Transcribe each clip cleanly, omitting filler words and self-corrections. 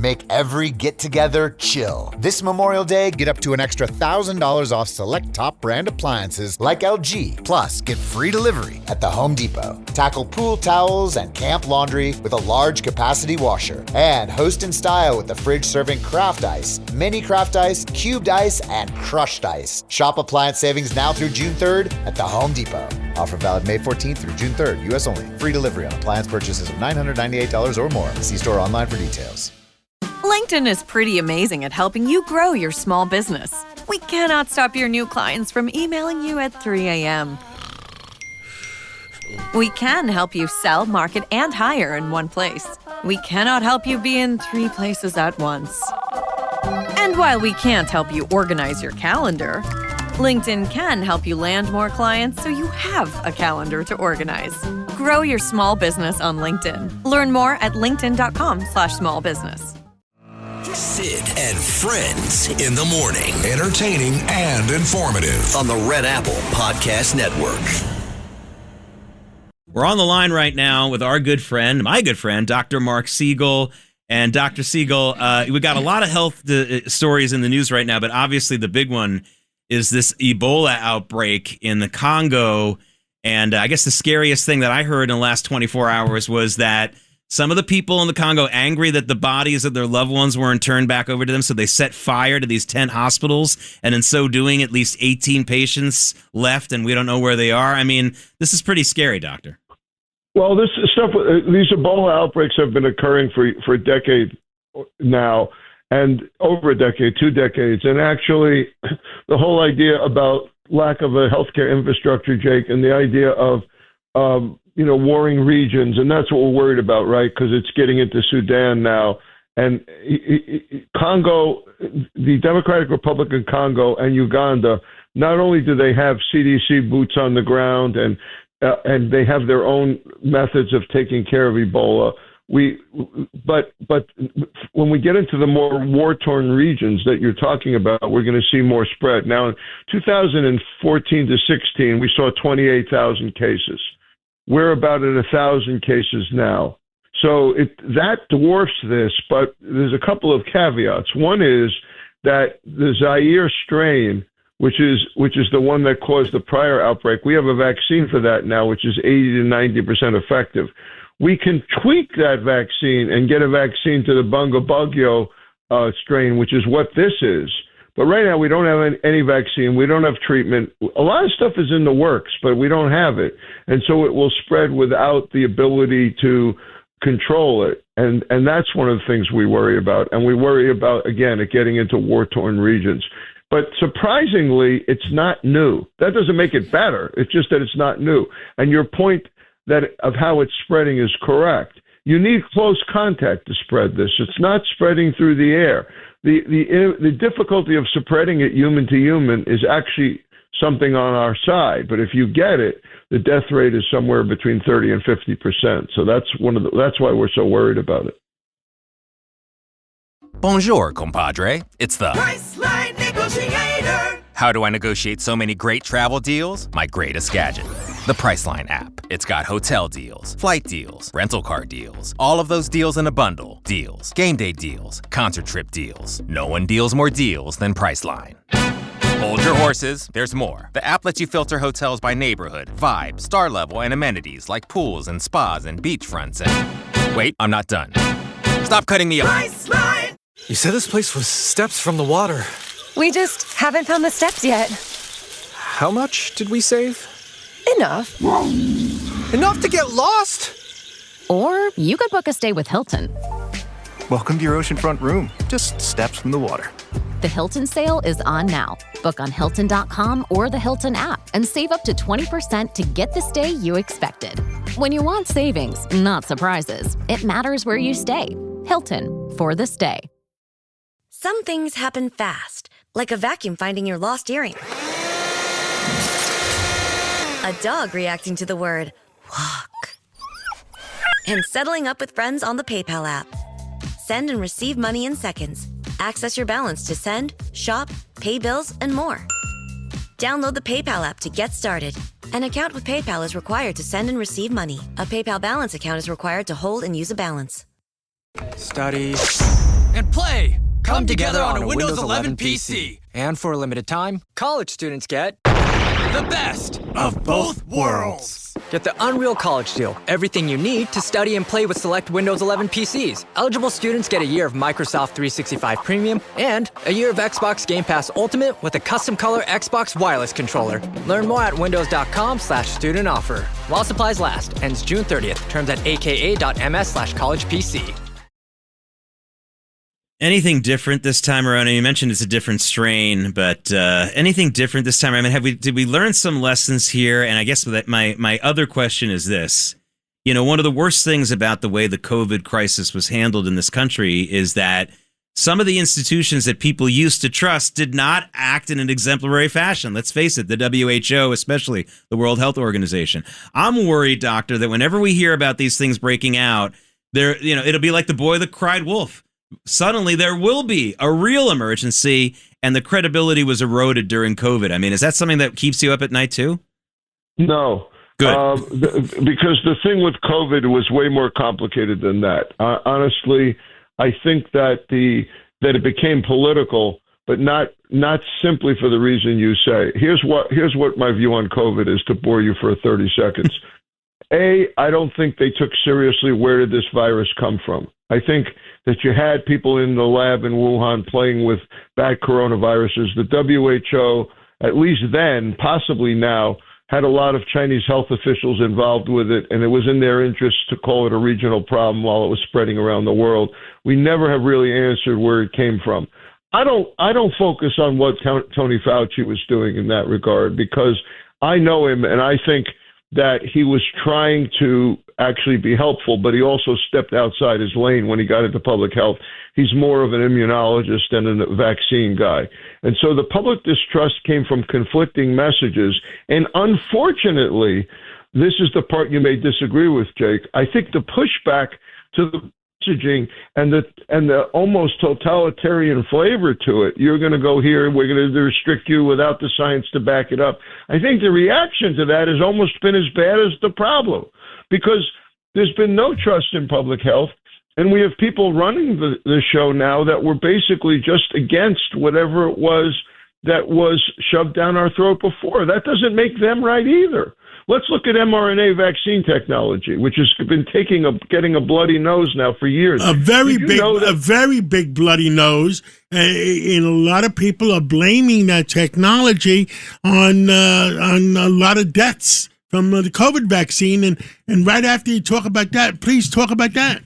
make every get-together chill. This Memorial Day, get up to an extra $1,000 off select top brand appliances like LG. Plus, get free delivery at the Home Depot. Tackle pool towels and camp laundry with a large capacity washer. And host in style with the fridge-serving craft ice, mini craft ice, cubed ice, and crushed ice. Shop appliance savings now through June 3rd at the Home Depot. Offer valid May 14th through June 3rd, U.S. only. Free delivery on appliance purchases of $998 or more. See store online for details. LinkedIn is pretty amazing at helping you grow your small business. We cannot stop your new clients from emailing you at 3 a.m. We can help you sell, market, and hire in one place. We cannot help you be in 3 places at once. And while we can't help you organize your calendar, LinkedIn can help you land more clients so you have a calendar to organize. Grow your small business on LinkedIn. Learn more at linkedin.com/smallbusiness. Sid and Friends in the morning. Entertaining and informative on the Red Apple Podcast Network. We're on the line right now with my good friend, Dr. Marc Siegel. And Dr. Siegel, we got a lot of health stories in the news right now, but obviously the big one is this Ebola outbreak in the Congo. And I guess the scariest thing that I heard in the last 24 hours was that some of the people in the Congo angry that the bodies of their loved ones weren't turned back over to them, so they set fire to these 10 hospitals, and in so doing, at least 18 patients left, and we don't know where they are. I mean, this is pretty scary, Doctor. Well, these Ebola outbreaks have been occurring for a decade now, and over a decade, 2 decades. And actually, the whole idea about lack of a healthcare infrastructure, Jake, and the idea of warring regions, and that's what we're worried about, right? Because it's getting into Sudan now, and Congo, the Democratic Republic of Congo, and Uganda. Not only do they have CDC boots on the ground, and they have their own methods of taking care of Ebola. But when we get into the more war-torn regions that you're talking about, we're going to see more spread. Now, in 2014 to 16, we saw 28,000 cases. We're about at 1,000 cases now. So that dwarfs this, but there's a couple of caveats. One is that the Zaire strain, which is the one that caused the prior outbreak, we have a vaccine for that now, which is 80 to 90% effective. We can tweak that vaccine and get a vaccine to the Bundibugyo strain, which is what this is. But right now, we don't have any vaccine. We don't have treatment. A lot of stuff is in the works, but we don't have it. And so it will spread without the ability to control it. And that's one of the things we worry about. And we worry about, again, it getting into war-torn regions. But surprisingly, it's not new. That doesn't make it better. It's just that it's not new. And your point of how it's spreading is correct. You need close contact to spread this. It's not spreading through the air. The difficulty of spreading it human to human is actually something on our side. But if you get it, the death rate is somewhere between 30 and 50%. So that's why we're so worried about it. Bonjour, compadre. It's the Priceline Negotiator. How do I negotiate so many great travel deals? My greatest gadget, the Priceline app. It's got hotel deals, flight deals, rental car deals, all of those deals in a bundle. Deals, game day deals, concert trip deals. No one deals more deals than Priceline. Hold your horses, there's more. The app lets you filter hotels by neighborhood, vibe, star level, and amenities like pools and spas and beachfronts and... Wait, I'm not done. Stop cutting me off. Priceline. You said this place was steps from the water. We just haven't found the steps yet. How much did we save? Enough. Enough to get lost? Or you could book a stay with Hilton. Welcome to your oceanfront room, just steps from the water. The Hilton sale is on now. Book on Hilton.com or the Hilton app and save up to 20% to get the stay you expected. When you want savings, not surprises, it matters where you stay. Hilton, for the stay. Some things happen fast, like a vacuum finding your lost earring. A dog reacting to the word walk. And settling up with friends on the PayPal app. Send and receive money in seconds. Access your balance to send, shop, pay bills, and more. Download the PayPal app to get started. An account with PayPal is required to send and receive money. A PayPal balance account is required to hold and use a balance. Study. and play come together on a Windows 11 PC. And for a limited time, college students get The best of both worlds. Get the Unreal College Deal. Everything you need to study and play with select Windows 11 PCs. Eligible students get a year of Microsoft 365 Premium and a year of Xbox Game Pass Ultimate with a custom color Xbox wireless controller. Learn more at windows.com/student offer. While supplies last. Ends June 30th. Terms at aka.ms/collegepc. Anything different this time around? You mentioned it's a different strain, but anything different this time? I mean, did we learn some lessons here? And I guess that my other question is this. You know, one of the worst things about the way the COVID crisis was handled in this country is that some of the institutions that people used to trust did not act in an exemplary fashion. Let's face it, the WHO, especially the World Health Organization. I'm worried, Doctor, that whenever we hear about these things breaking out, it'll be like the boy that cried wolf. Suddenly there will be a real emergency, and the credibility was eroded during COVID. I mean, is that something that keeps you up at night too? No. Good. Because the thing with COVID was way more complicated than that. Honestly, I think that it became political, but not simply for the reason you say. Here's what my view on COVID is, to bore you for 30 seconds. I don't think they took seriously where did this virus come from. I think that you had people in the lab in Wuhan playing with bad coronaviruses. The WHO, at least then, possibly now, had a lot of Chinese health officials involved with it, and it was in their interest to call it a regional problem while it was spreading around the world. We never have really answered where it came from. I don't focus on what Tony Fauci was doing in that regard, because I know him, and I think that he was trying to actually be helpful, but he also stepped outside his lane when he got into public health. He's more of an immunologist than a vaccine guy. And so the public distrust came from conflicting messages. And unfortunately, this is the part you may disagree with, Jake. I think the pushback to the messaging and the almost totalitarian flavor to it, you're going to go here, we're going to restrict you without the science to back it up. I think the reaction to that has almost been as bad as the problem, because there's been no trust in public health, and we have people running the show now that were basically just against whatever it was that was shoved down our throat before. That doesn't make them right either. Let's look at mRNA vaccine technology, which has been getting a bloody nose now for years. A very big bloody nose, and a lot of people are blaming that technology on a lot of deaths from the COVID vaccine. And right after you talk about that, please talk about that.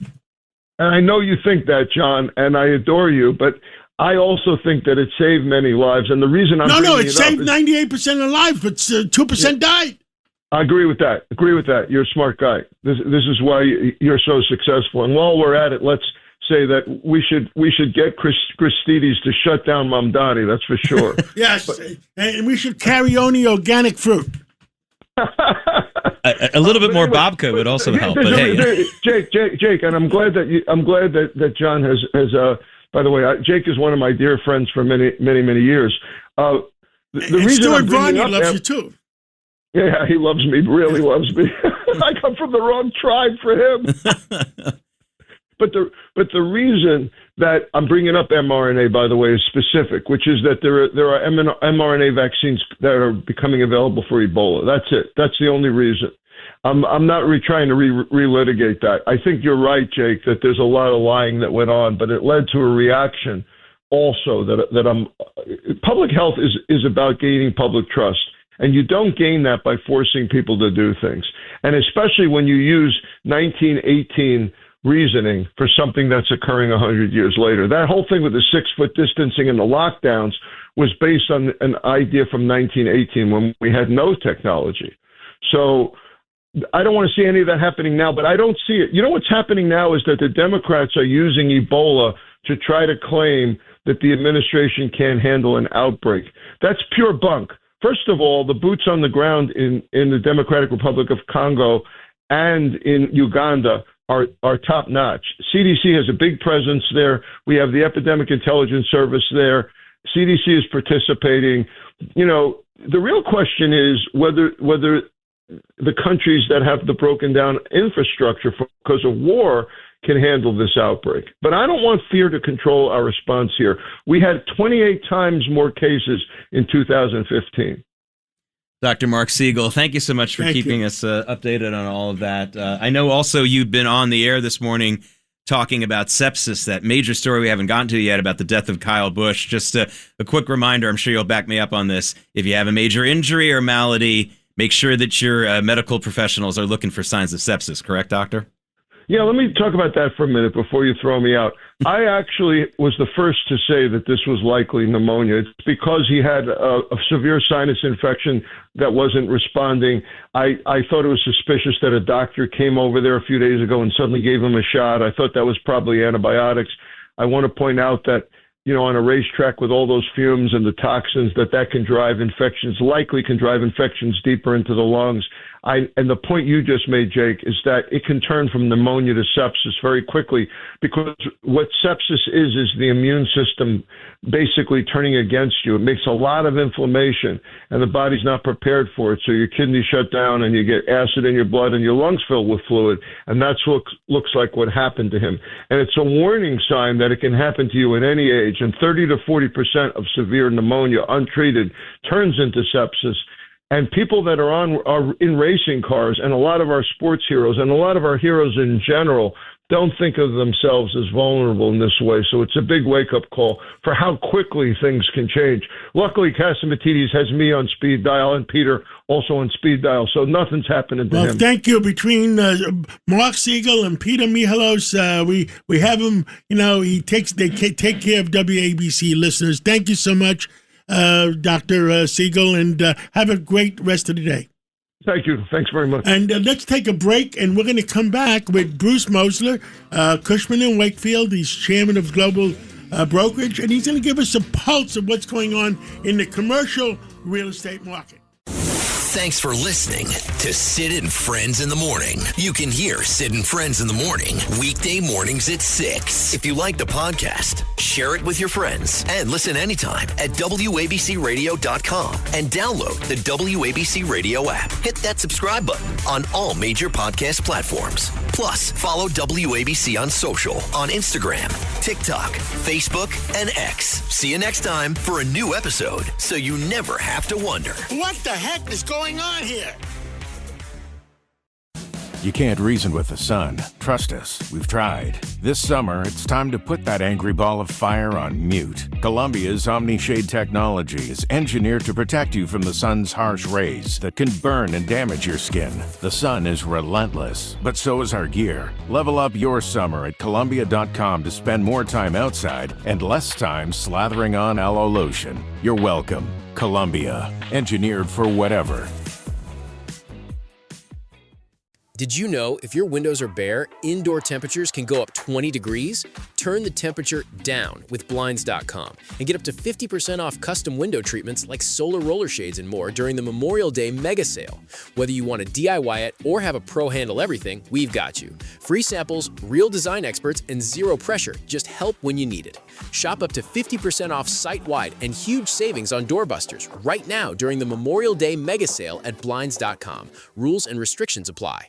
And I know you think that, John, and I adore you, but I also think that it saved many lives. And the reason it saved 98% of lives, but 2% died. I agree with that. You're a smart guy. This is why you're so successful. And while we're at it, let's say that we should get Christides to shut down Mamdani. That's for sure. Yes, and we should carry only organic fruit. a little bit more babka would also help. But hey, Jake, and I'm glad that John has. By the way, Jake is one of my dear friends for many years. The reason Stuart Varney loves you too. Yeah, he loves me, really loves me. I come from the wrong tribe for him. But the reason that I'm bringing up mRNA, by the way, is specific, which is that there are mRNA vaccines that are becoming available for Ebola. That's it. That's the only reason. I'm not trying to relitigate that. I think you're right, Jake, that there's a lot of lying that went on, but it led to a reaction also public health is about gaining public trust. And you don't gain that by forcing people to do things. And especially when you use 1918 reasoning for something that's occurring 100 years later. That whole thing with the 6-foot distancing and the lockdowns was based on an idea from 1918 when we had no technology. So I don't want to see any of that happening now, but I don't see it. You know what's happening now is that the Democrats are using Ebola to try to claim that the administration can't handle an outbreak. That's pure bunk. First of all, the boots on the ground in the Democratic Republic of Congo and in Uganda are top notch. CDC has a big presence there. We have the Epidemic Intelligence Service there. CDC is participating. You know, the real question is whether the countries that have the broken down infrastructure because of war can handle this outbreak. But I don't want fear to control our response here. We had 28 times more cases in 2015. Dr. Marc Siegel, thank you so much for keeping us updated on all of that. I know also you've been on the air this morning talking about sepsis, that major story we haven't gotten to yet about the death of Kyle Busch. Just a quick reminder, I'm sure you'll back me up on this. If you have a major injury or malady, make sure that your medical professionals are looking for signs of sepsis. Correct, doctor? Yeah, let me talk about that for a minute before you throw me out. I actually was the first to say that this was likely pneumonia. It's because he had a severe sinus infection that wasn't responding. I thought it was suspicious that a doctor came over there a few days ago and suddenly gave him a shot. I thought that was probably antibiotics. I want to point out that, you know, on a racetrack with all those fumes and the toxins, that can drive infections, likely can drive infections deeper into the lungs. And the point you just made, Jake, is that it can turn from pneumonia to sepsis very quickly, because what sepsis is the immune system basically turning against you. It makes a lot of inflammation, and the body's not prepared for it. So your kidneys shut down, and you get acid in your blood, and your lungs fill with fluid. And that's what looks like what happened to him. And it's a warning sign that it can happen to you at any age. And 30 to 40% of severe pneumonia untreated turns into sepsis. And people that are in racing cars, and a lot of our sports heroes and a lot of our heroes in general, don't think of themselves as vulnerable in this way. So it's a big wake-up call for how quickly things can change. Luckily, Casamatides has me on speed dial and Peter also on speed dial, so nothing's happening to him. Well, thank you. Between Marc Siegel and Peter Mihalos, we have him. You know, they take care of WABC listeners. Thank you so much, Dr. Siegel, and have a great rest of the day. Thank you. Thanks very much. And let's take a break, and we're going to come back with Bruce Mosler, Cushman & Wakefield. He's chairman of Global Brokerage, and he's going to give us a pulse of what's going on in the commercial real estate market. Thanks for listening to Sid and Friends in the Morning. You can hear Sid and Friends in the Morning weekday mornings at 6. If you like the podcast, share it with your friends and listen anytime at WABCRadio.com and download the WABC Radio app. Hit that subscribe button on all major podcast platforms. Plus, follow WABC on social on Instagram, TikTok, Facebook, and X. See you next time for a new episode, so you never have to wonder. What the heck is going on here? You can't reason with the sun. Trust us, we've tried. This summer, it's time to put that angry ball of fire on mute. Columbia's Omni-Shade technology is engineered to protect you from the sun's harsh rays that can burn and damage your skin. The sun is relentless, but so is our gear. Level up your summer at Columbia.com to spend more time outside and less time slathering on aloe lotion. You're welcome. Columbia, engineered for whatever. Did you know if your windows are bare, indoor temperatures can go up 20 degrees? Turn the temperature down with Blinds.com and get up to 50% off custom window treatments like solar roller shades and more during the Memorial Day mega sale. Whether you want to DIY it or have a pro handle everything, we've got you. Free samples, real design experts, and zero pressure. Just help when you need it. Shop up to 50% off site-wide and huge savings on doorbusters right now during the Memorial Day mega sale at Blinds.com. Rules and restrictions apply.